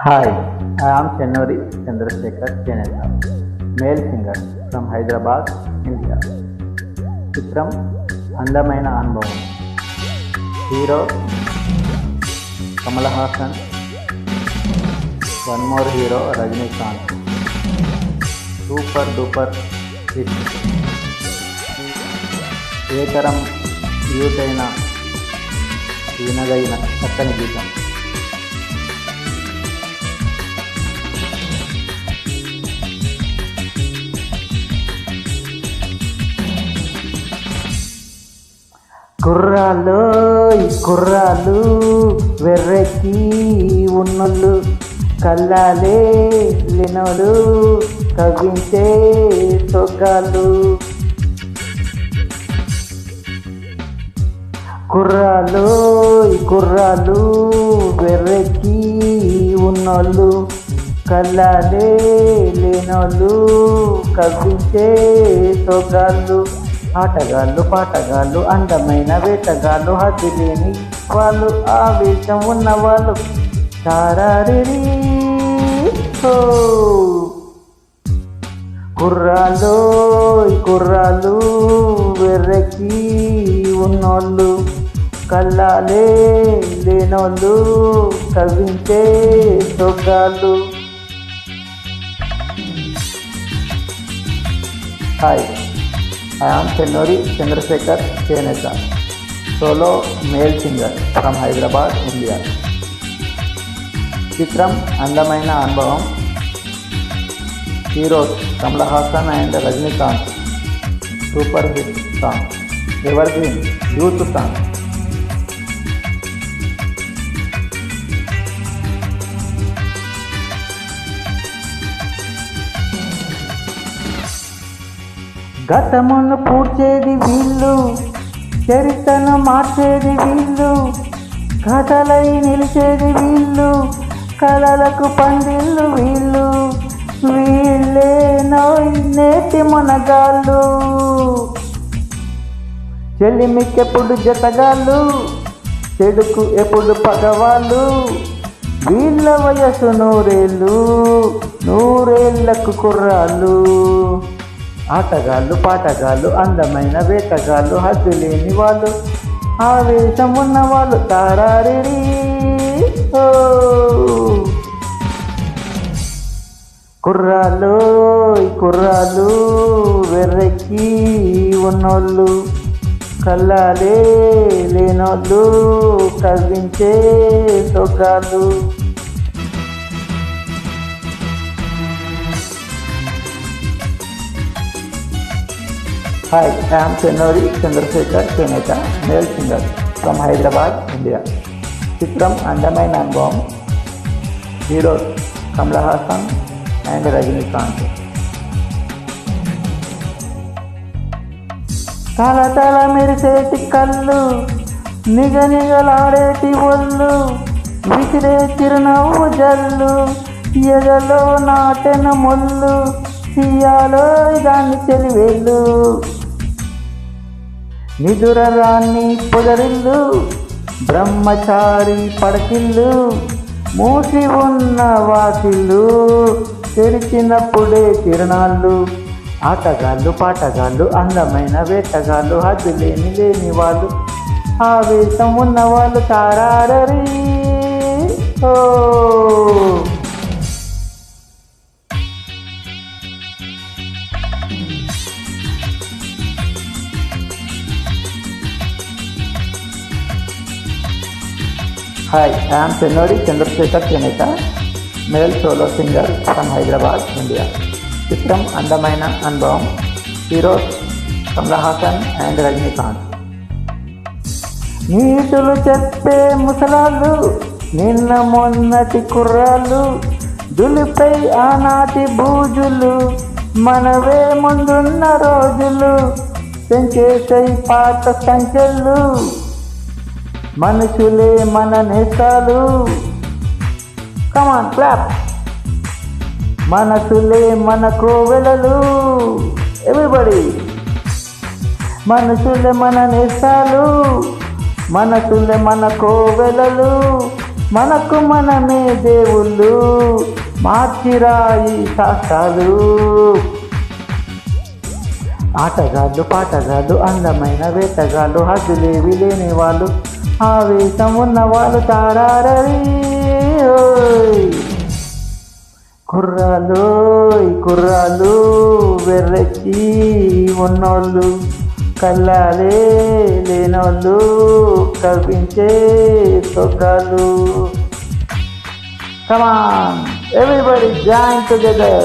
Hi, I am Chennuri Chandrasekhar Chenella, male singer from Hyderabad, India. చిత్రం అందమైన అనుభవం. Hero Kamal Haasan, one more hero Rajinikanth. Super duper hit. ఏ తరం youth అయినా వినదగిన చక్కని గీతం. కుర్రాళ్ళు కుర్రాళ్ళు వెర్రెక్కి ఉన్నోళ్ళు, కల్లాలే లేనోళ్ళు కవ్వించే సొగ్గాళ్ళు. కుర్రాళ్ళు కుర్రాళ్ళు వెర్రెక్కి ఉన్నోళ్ళు, కల్లాలే లేనోళ్ళు కవ్వించే సొగ్గాళ్ళు. ఆటగాళ్ళు పాటగాళ్ళు అందమైన వేటగాళ్ళు, హద్దు లేని వాళ్ళు ఆవేశం ఉన్నవాళ్ళు. తారారిరి హో. కుర్రాళ్ళు కుర్రాళ్ళు వెర్రెక్కి ఉన్నోళ్ళు, కల్లాలే లేనోళ్ళు కవ్వించే సొగ్గాళ్ళు. Hi, I am Chennuri Chandrasekhar Chenella, solo male singer from Hyderabad, India. చిత్రం అందమైన అనుభవం. Heroes Kamal Haasan and Rajinikanth. Super hit song, evergreen youth song. గతమును పూడ్చేది వీళ్ళు, చరిత్రను మార్చేది వీళ్ళు, కథలై నిలిచేది వీళ్ళు, కళలకు పందిళ్ళు వీళ్ళు. వీళ్ళే నేటి మునగాళ్ళు, చెల్లిమికెప్పుడు జతగాళ్ళు, చెడుకు ఎప్పుడు పగవాళ్ళు. వీళ్ళ వయసు నూరేళ్ళు, నూరేళ్లకు కుర్రాళ్ళు. ఆటగాళ్ళు పాటగాళ్ళు అందమైన వేటగాళ్ళు, హద్దు లేని వాళ్ళు ఆవేశం ఉన్నవాళ్ళు. తారారిరి ఓ. కుర్రాళ్ళు కుర్రాళ్ళు వెర్రెక్కి ఉన్నోళ్ళు, కల్లాలే లేనోళ్ళు కవ్వించే సొగ్గాళ్ళు. Hi, I am Chennuri Chandrasekhar Chenella, male singer from Hyderabad, India. చిత్రం అందమైన అనుభవం. Heroes Kamal Haasan and Rajinikanth. తల తల మెరిసేటి కళ్ళు, నిగనిగలాడేటి ఒళ్ళు, విసిరే చిరునవ్వు జల్లు, ఎదలో నాటెన మొల్లు, తీయాలో దాన్ని చెలివేళ్ళు. నిదుర రాణి పొదరిల్లు, బ్రహ్మచారి పడకిల్లు, మూసి ఉన్న వాకిళ్ళు, తెరిచినప్పుడే తిరణాళ్ళు. ఆటగాళ్ళు పాటగాళ్ళు అందమైన వేటగాళ్ళు, హద్దు లేని వాళ్ళు ఆవేశం ఉన్నవాళ్ళు. తారారరి ఓ. Hi, I am Chennuri Chandrasekhar Chenella, male solo singer from Hyderabad, India. చిత్రం అందమైన అనుభవం. Heroes Kamal Haasan and Rajinikanth. నీతులు చెప్పే ముసలాళ్ళు, నిన్న మొన్నటి కుర్రాళ్ళు, దులిపై ఆనాటి బూజులు, మనవే ముందున్న రోజులు, పెంచేసై పాత సంఖ్యలు. మనుషులే మన నేస్తాలు. కమాన్ క్లాప్. మనసులే మన కోవెలలు. ఎవ్రీబడి. మనసులే మన నేస్తాలు, మనసులే మన కోవెలలు, మనకు మనమే దేవుళ్ళు, మార్చిరాయి శాస్త్రాలు. ఆటగాళ్ళు పాటగాళ్ళు, అందమైన వేటగాళ్ళు, హద్దులేవి లేని వాళ్ళు, ఆవేశం ఉన్న వాళ్ళు తారారరీ. కుర్రాలు వెర్రెచ్చి ఉన్నోళ్ళు, కల్లాలే లేనోళ్ళు, కవ్వించే సొగ్గాలు. Come on, everybody join together.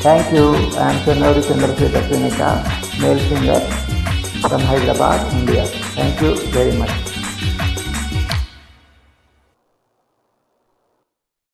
Thank you. I am Chennori Chandrasekhar Srineka, male singer from Hyderabad, India. Thank you very much.